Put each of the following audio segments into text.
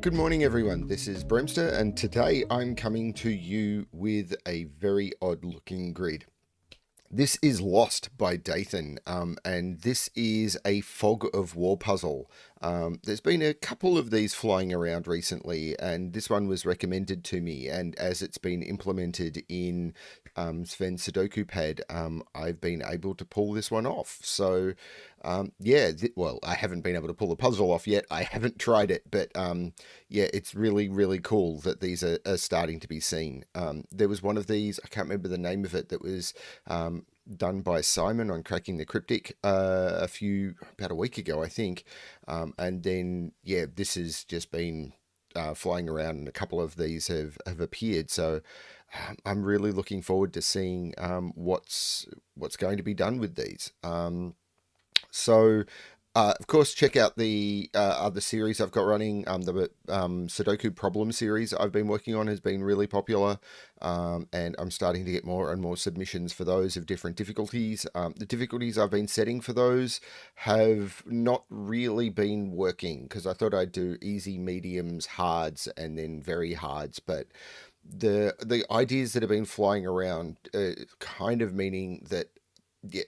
Good morning, everyone. This is Bremster, and today I'm coming to you with a very odd looking grid. This is Lost by Dathan, and this is a fog of war puzzle. There's been a couple of these flying around recently, and this one was recommended to me. And as it's been implemented in Sven's SudokuPad, I've been able to pull this one off. So, yeah, well, I haven't been able to pull the puzzle off yet. I haven't tried it, but yeah, it's really, really cool that these are starting to be seen. There was one of these, I can't remember the name of it, that was done by Simon on Cracking the Cryptic about a week ago, I think. And then, yeah, this has just been flying around, and a couple of these have appeared. So I'm really looking forward to seeing what's going to be done with these. So, of course, check out the other series I've got running. The Sudoku problem series I've been working on has been really popular, and I'm starting to get more and more submissions for those of different difficulties. The difficulties I've been setting for those have not really been working, because I thought I'd do easy, mediums, hards, and then very hards, but the ideas that have been flying around, kind of meaning that, yeah,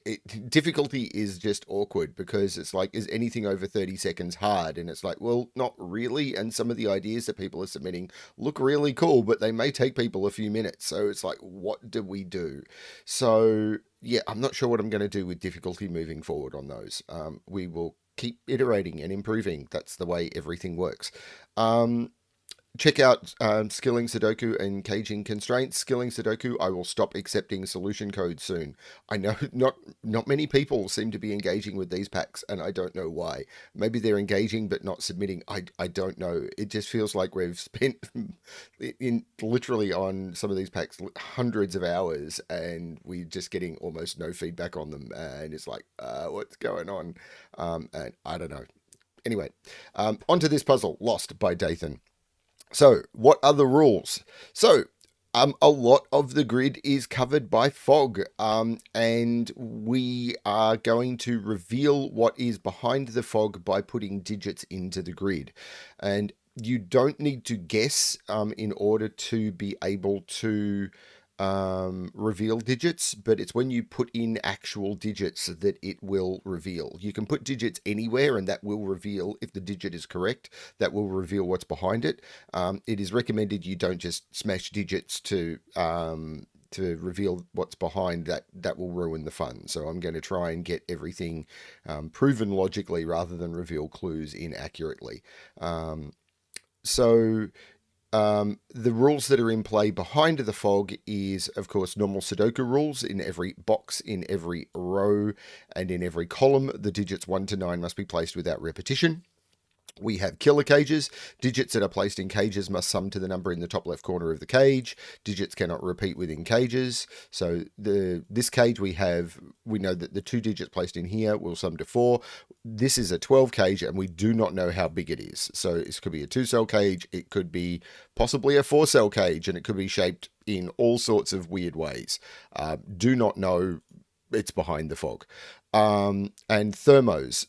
difficulty is just awkward, because it's like, is anything over 30 seconds hard? And it's like, well, not really. And some of the ideas that people are submitting look really cool, but they may take people a few minutes. So it's like, what do we do? So, yeah, I'm not sure what I'm going to do with difficulty moving forward on those. We will keep iterating and improving. That's the way everything works. Check out Skilling Sudoku and Caging Constraints. Skilling Sudoku, I will stop accepting solution codes soon. I know not many people seem to be engaging with these packs, and I don't know why. Maybe they're engaging but not submitting. I don't know. It just feels like we've spent in literally on some of these packs hundreds of hours, and we're just getting almost no feedback on them. And it's like, what's going on? And I don't know. Anyway, onto this puzzle, Lost by Dathan. So, what are the rules? So, a lot of the grid is covered by fog, and we are going to reveal what is behind the fog by putting digits into the grid. And you don't need to guess in order to be able to reveal digits, but it's when you put in actual digits that it will reveal. You can put digits anywhere, and that will reveal, if the digit is correct, that will reveal what's behind it. It is recommended you don't just smash digits to reveal what's behind that. That will ruin the fun. So I'm going to try and get everything proven logically rather than reveal clues inaccurately. So the rules that are in play behind the fog is, of course, normal Sudoku rules. In every box, in every row, and in every column, the digits 1 to 9 must be placed without repetition. We have killer cages. Digits that are placed in cages must sum to the number in the top left corner of the cage. Digits cannot repeat within cages. So this cage we know that the 2 digits placed in here will sum to 4. This is a 12 cage, and we do not know how big it is. So it could be a 2-cell cage. It could be possibly a 4-cell cage, and it could be shaped in all sorts of weird ways. Do not know. It's behind the fog. And thermos.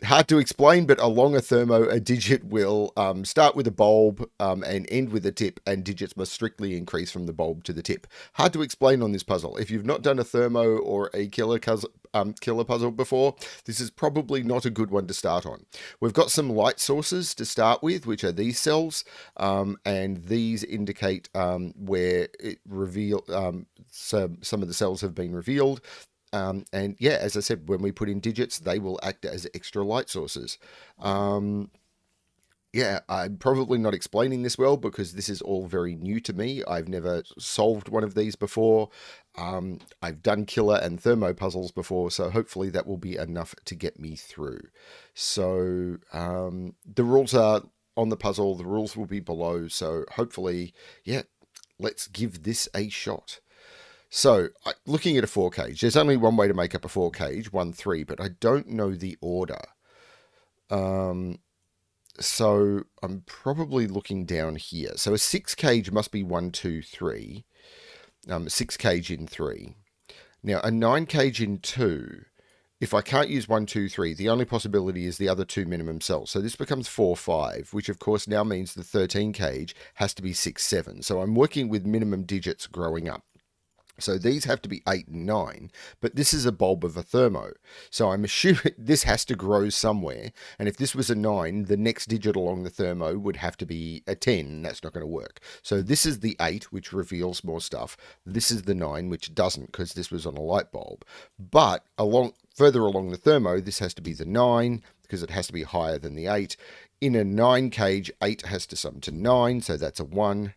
Hard to explain, but along a thermo, a digit will start with a bulb and end with a tip, and digits must strictly increase from the bulb to the tip. Hard to explain on this puzzle. If you've not done a thermo or a killer puzzle before, this is probably not a good one to start on. We've got some light sources to start with, which are these cells, and these indicate where it some of the cells have been revealed. And yeah, as I said, when we put in digits, they will act as extra light sources. Yeah, I'm probably not explaining this well, because this is all very new to me. I've never solved one of these before. I've done killer and thermo puzzles before, so hopefully that will be enough to get me through. So the rules are on the puzzle. The rules will be below. So hopefully, yeah, let's give this a shot. So, looking at a 4 cage, there's only one way to make up a 4 cage, 1, 3, but I don't know the order. So, I'm probably looking down here. So, a 6 cage must be 1, 2, 3. 6 cage in 3. Now, a 9 cage in 2 If I can't use 1, 2, 3, the only possibility is the other two minimum cells. So this becomes 4, 5, which of course now means the 13 cage has to be 6, 7. So I'm working with minimum digits growing up. So these have to be 8 and 9, but this is a bulb of a thermo. So I'm assuming this has to grow somewhere. And if this was a 9, the next digit along the thermo would have to be a 10, and that's not going to work. So this is the 8, which reveals more stuff. This is the 9, which doesn't, because this was on a light bulb. But further along the thermo, this has to be the 9, because it has to be higher than the 8. In a 9 cage, 8 has to sum to 9, so that's a 1.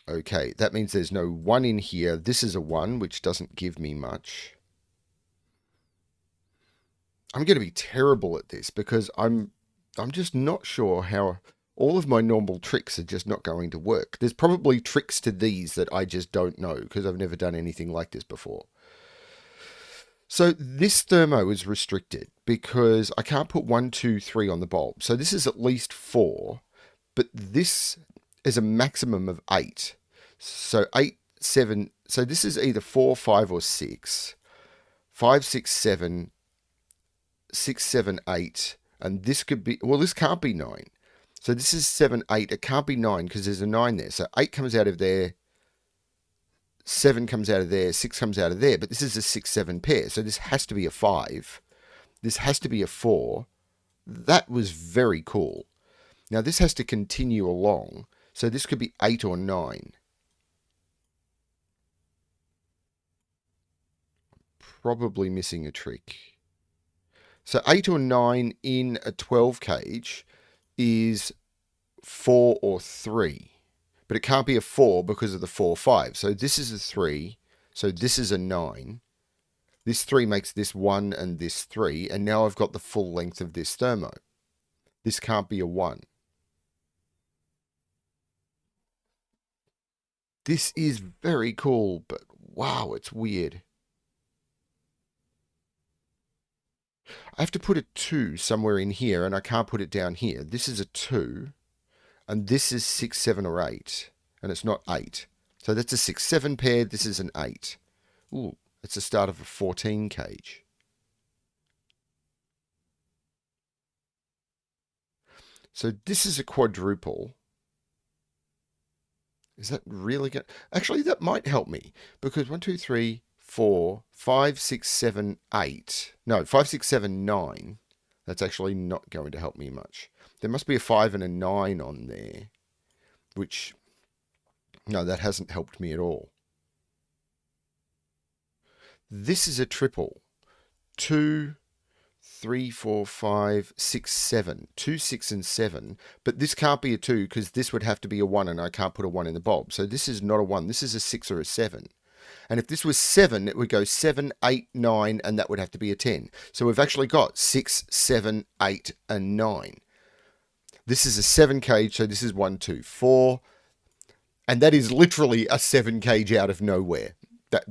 Okay, that means there's no 1 in here. This is a 1, which doesn't give me much. I'm going to be terrible at this because I'm just not sure how all of my normal tricks are just not going to work. There's probably tricks to these that I just don't know because I've never done anything like this before. So this thermo is restricted because I can't put 1, 2, 3 on the bulb. So this is at least 4, but this is a maximum of 8. So 8, 7. So this is either 4, 5, or 6. 5, 6, 7. 6, 7, 8. And this could be, well, this can't be 9. So this is 7, 8. It can't be 9 because there's a 9 there. So 8 comes out of there. 7 comes out of there. 6 comes out of there. But this is a 6, 7 pair. So this has to be a 5. This has to be a 4. That was very cool. Now this has to continue along. So this could be 8 or 9. Probably missing a trick. So 8 or 9 in a 12 cage is 4 or 3. But it can't be a 4 because of the 4, 5. So this is a 3. So this is a 9. This 3 makes this 1 and this 3. And now I've got the full length of this thermo. This can't be a 1. This is very cool, but wow, it's weird. I have to put a 2 somewhere in here, and I can't put it down here. This is a 2, and this is 6, 7, or 8, and it's not 8. So that's a 6, 7 pair. This is an 8. Ooh, it's the start of a 14 cage. So this is a quadruple. Is that really good? Actually, that might help me, because 1, 2, 3, 4, 5, 6, 7, 8. No, 5, 6, 7, 9. That's actually not going to help me much. There must be a 5 and a 9 on there, which, no, that hasn't helped me at all. This is a triple. 2, 3, 4, 5, 6, 7. 2, 6, and 7. But this can't be a 2 because this would have to be a 1 and I can't put a 1 in the bulb. So this is not a 1. This is a 6 or a 7. And if this was 7, it would go 7, 8, 9, and that would have to be a 10. So we've actually got 6, 7, 8, and 9. This is a 7 cage, so this is 1, 2, 4. And that is literally a 7 cage out of nowhere.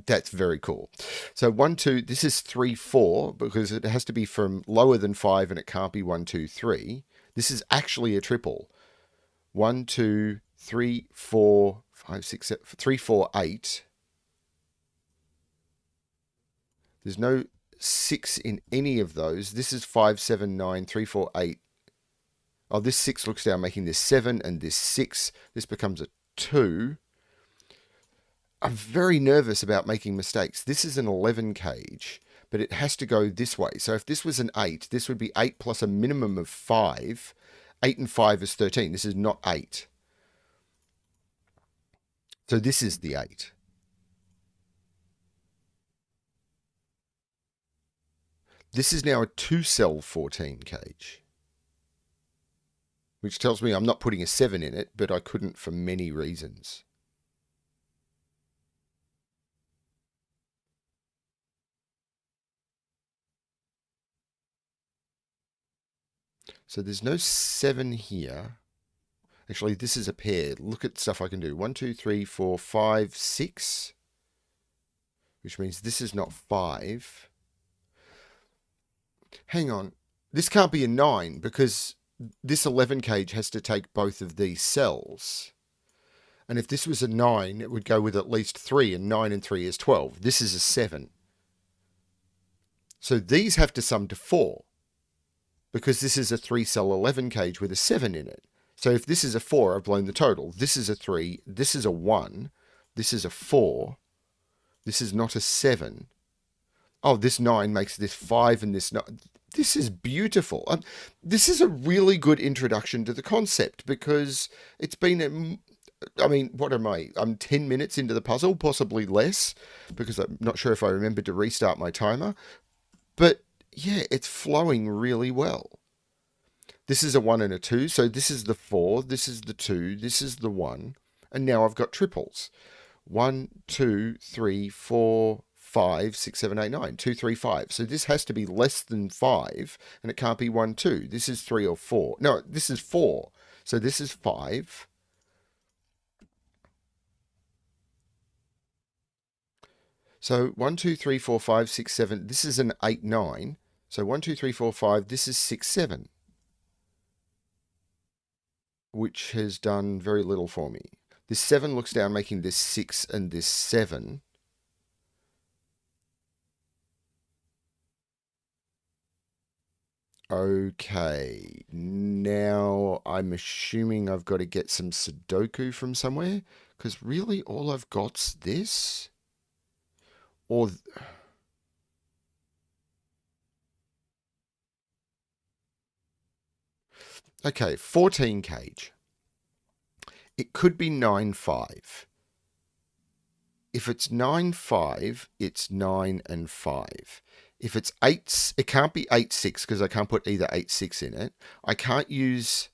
That's very cool. So 1, 2, this is 3, 4, because it has to be from lower than 5 and it can't be 1, 2, 3. This is actually a triple. 1, 2, 3, 4, 5, 6, 7, 3, 4, 8. There's no 6 in any of those. This is 5, 7, 9, 3, 4, 8. Oh, this 6 looks down, making this 7 and this 6. This becomes a 2. I'm very nervous about making mistakes. This is an 11 cage, but it has to go this way. So if this was an 8, this would be 8 plus a minimum of 5. 8 and 5 is 13. This is not 8. So this is the 8. This is now a 2-cell 14 cage, which tells me I'm not putting a 7 in it, but I couldn't for many reasons. So there's no 7 here. Actually, this is a pair. Look at stuff I can do. 1, 2, 3, 4, 5, 6. Which means this is not 5. Hang on. This can't be a 9 because this 11 cage has to take both of these cells. And if this was a 9, it would go with at least 3, and 9 and 3 is 12. This is a 7. So these have to sum to 4 because this is a 3-cell 11 cage with a 7 in it. So if this is a 4, I've blown the total. This is a 3, this is a 1, this is a 4, this is not a 7. Oh, this 9 makes this 5 and this 9. This is beautiful. This is a really good introduction to the concept because it's been, I mean, what am I? I'm 10 minutes into the puzzle, possibly less, because I'm not sure if I remembered to restart my timer. But yeah, it's flowing really well. This is a 1 and a 2, so this is the 4, this is the 2, this is the 1, and now I've got triples. 1, 2, 3, 4, 5, 6, 7, 8, 9. 2, 3, 5. So this has to be less than 5, and it can't be 1, 2. This is 3 or 4. No, this is 4. So this is 5. So 1, 2, 3, 4, 5, 6, 7. This is an 8, 9. So 1, 2, 3, 4, 5. This is 6, 7. Which has done very little for me. This 7 looks down, making this 6 and this 7. Okay, now I'm assuming I've got to get some Sudoku from somewhere, because really all I've got's this. Or... Okay, 14 cage. It could be 9, 5. If it's 9, 5, it's 9 and 5. If it's 8, it can't be 8, 6 because I can't put either 8, 6 in it. I can't use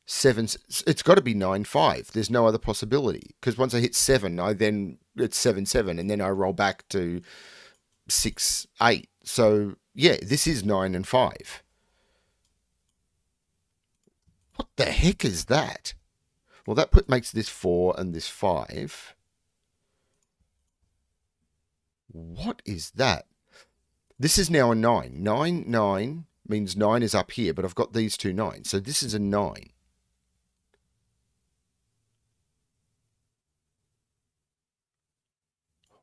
7. It's got to be 9, 5. There's no other possibility because once I hit 7, it's 7, 7, and then I roll back to 6, 8. So yeah, this is 9 and 5. What the heck is that? Well, that makes this 4 and this 5. What is that? This is now a 9. 9, 9 means 9 is up here, but I've got these two 9s. So this is a 9.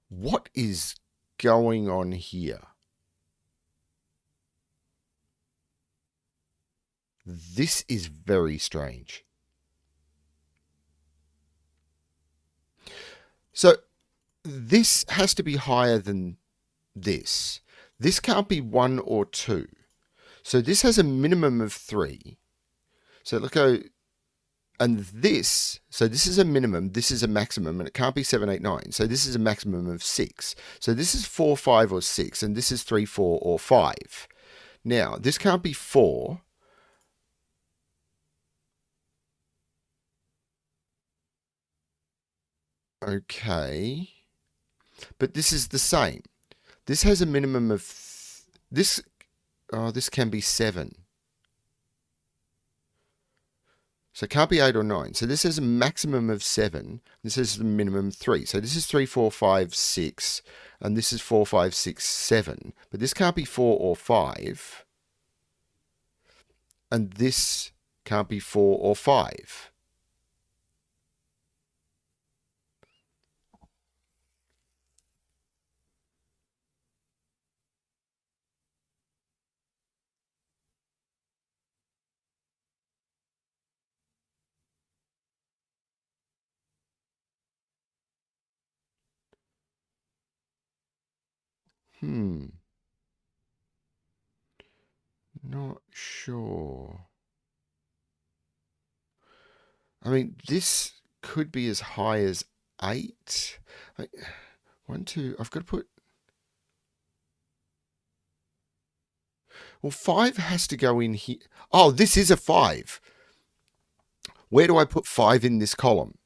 What is going on here? This is very strange. So this has to be higher than this. This can't be 1 or 2. So this has a minimum of 3. So look how... And this, so this is a minimum, this is a maximum, and it can't be 7, 8, 9. So this is a maximum of 6. So this is 4, 5, or 6, and this is 3, 4, or 5. Now, this can't be 4. Okay. But this is the same. This has a minimum of... This can be 7. So it can't be 8 or 9. So this has a maximum of 7. This has the minimum 3. So this is 3, 4, 5, 6. And this is 4, 5, 6, 7. But this can't be 4 or 5. And this can't be 4 or 5. Not sure. I mean, this could be as high as 8. 1, 2, I've got to put... Well, 5 has to go in here. Oh, this is a 5. Where do I put 5 in this column?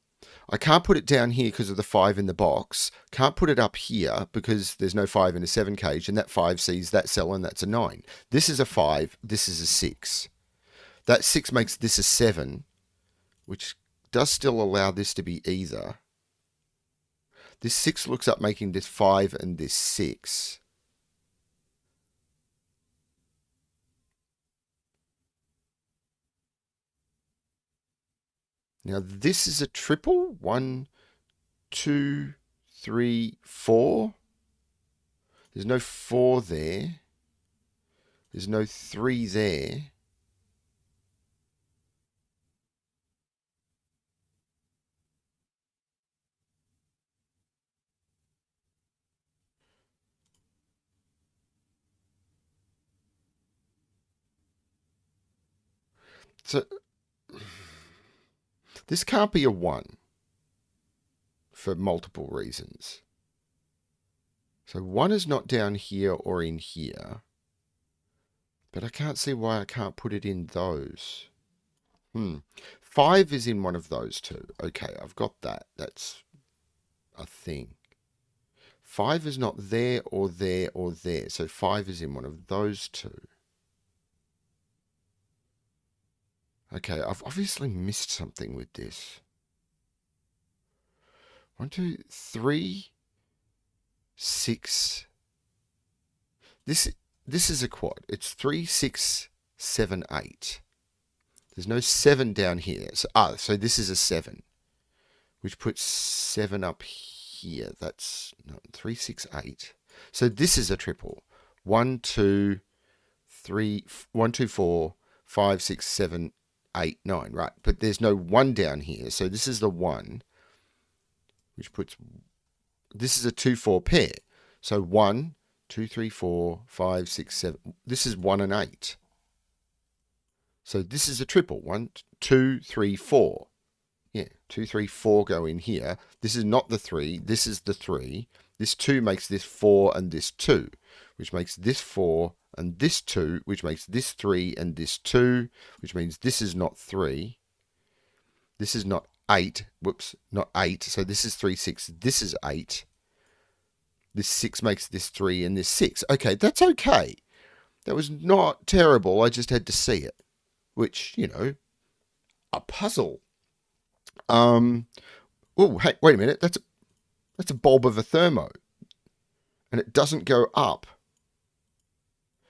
I can't put it down here because of the 5 in the box. Can't put it up here because there's no 5 in a 7 cage, and that 5 sees that cell, and that's a 9. This is a 5. This is a 6. That 6 makes this a 7, which does still allow this to be either. This 6 looks up making this 5 and this 6. Now this is a triple. 1, 2, 3, 4. There's no 4 there. There's no 3 there. So this can't be a 1 for multiple reasons. So 1 is not down here or in here. But I can't see why I can't put it in those. 5 is in one of those two. Okay, I've got that. That's a thing. 5 is not there or there or there. So 5 is in one of those two. Okay, I've obviously missed something with this. 1, 2, 3, 6. This is a quad. It's 3, 6, 7, 8. There's no 7 down here. So this is a 7, which puts 7 up here. That's 3, 6, 8. So this is a triple. 1, 2, 3, 1, 2, 4, 5, 6, 7, 8, 9. Right, but there's no 1 down here. So this is the 1, which puts. This is a 2, 4 pair. So 1, 2, 3, 4, 5, 6, 7. This is 1 and 8. So this is a triple. 1, 2, 3, 4. Yeah, 2, 3, 4 go in here. This is not the 3. This is the 3. This 2 makes this 4 and this 2, which makes this 4 and this 2, which makes this 3 and this 2, which means this is not 3. This is not 8. Whoops, not 8. So this is 3, 6. This is 8. This 6 makes this 3 and this 6. Okay, that's okay. That was not terrible. I just had to see it. Which, a puzzle. Oh, hey, wait a minute. That's a bulb of a thermo. And it doesn't go up.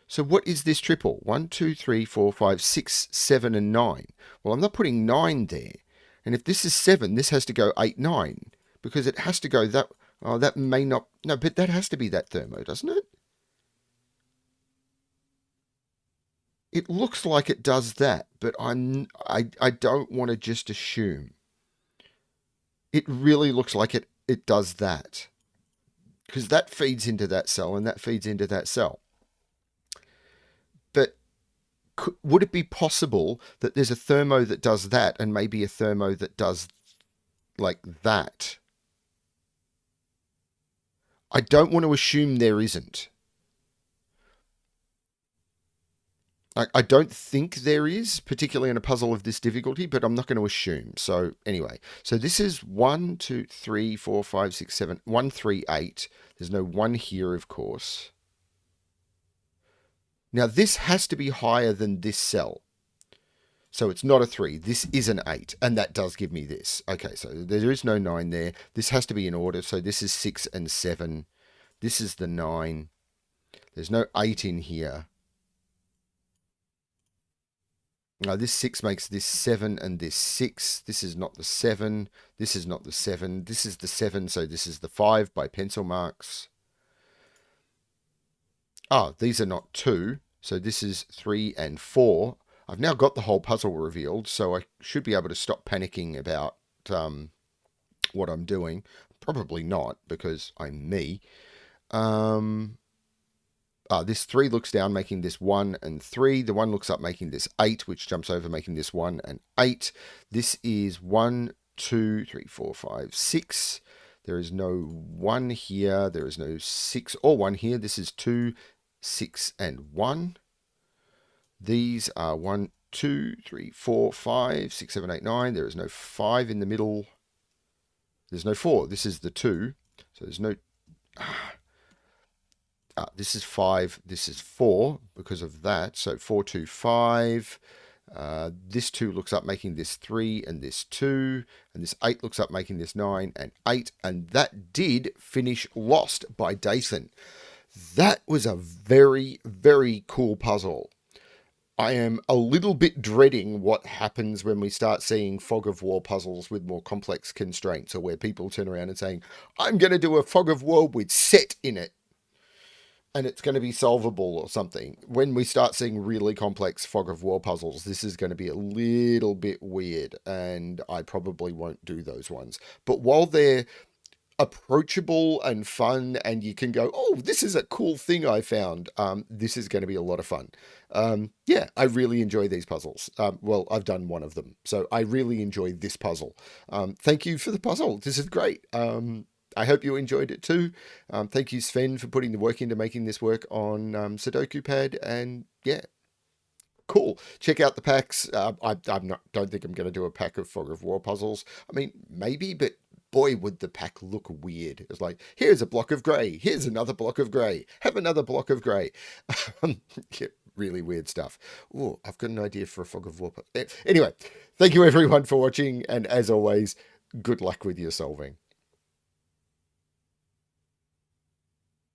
So what is this triple? 1, 2, 3, 4, 5, 6, 7, and 9. Well, I'm not putting 9 there. And if this is 7, this has to go 8, 9. Because it has to go that. Oh, that may not. No, but that has to be that thermo, doesn't it? It looks like it does that, but I don't want to just assume. It really looks like it does that. Because that feeds into that cell and that feeds into that cell. But would it be possible that there's a thermo that does that and maybe a thermo that does like that? I don't want to assume there isn't. I don't think there is, particularly in a puzzle of this difficulty, but I'm not going to assume. So anyway, so this is 1, 2, 3, 4, 5, 6, 7, 1, 3, 8. There's no 1 here, of course. Now this has to be higher than this cell. So it's not a 3. This is an 8, and that does give me this. Okay, so there is no 9 there. This has to be in order. So this is 6 and 7. This is the 9. There's no 8 in here. Now this 6 makes this 7 and this 6. This is not the 7. This is not the 7. This is the 7, so this is the 5 by pencil marks. These are not 2. So this is 3 and 4. I've now got the whole puzzle revealed, so I should be able to stop panicking about what I'm doing. Probably not, because I'm me. This 3 looks down, making this 1 and 3. The 1 looks up, making this 8, which jumps over, making this 1 and 8. This is 1, 2, 3, 4, 5, 6. There is no 1 here. There is no 6 or 1 here. This is 2, 6, and 1. These are 1, 2, 3, 4, 5, 6, 7, 8, 9. There is no 5 in the middle. There's no 4. This is the 2. So there's no... this is 5, this is 4 because of that. So 4, 2, 5. This 2 looks up, making this 3 and this 2. And this 8 looks up, making this 9 and 8. And that did finish Lost by Dathan. That was a very, very cool puzzle. I am a little bit dreading what happens when we start seeing fog of war puzzles with more complex constraints, or where people turn around and saying, I'm going to do a fog of war with set in it. and it's going to be solvable or something. When we start seeing really complex fog of war puzzles, this is going to be a little bit weird, and I probably won't do those ones. But while they're approachable and fun, and you can go, oh, this is a cool thing I found, this is going to be a lot of fun. Yeah, I really enjoy these puzzles. Well, I've done one of them, so I really enjoy this puzzle. Thank you for the puzzle. This is great. I hope you enjoyed it too. Thank you, Sven, for putting the work into making this work on SudokuPad. And yeah, cool. Check out the packs. I'm not. Don't think I'm going to do a pack of Fog of War puzzles. I mean, maybe, but boy, would the pack look weird. It's like, here's a block of grey. Here's another block of grey. Have another block of grey. Yeah, really weird stuff. Oh, I've got an idea for a Fog of War. Anyway, thank you everyone for watching, and as always, good luck with your solving.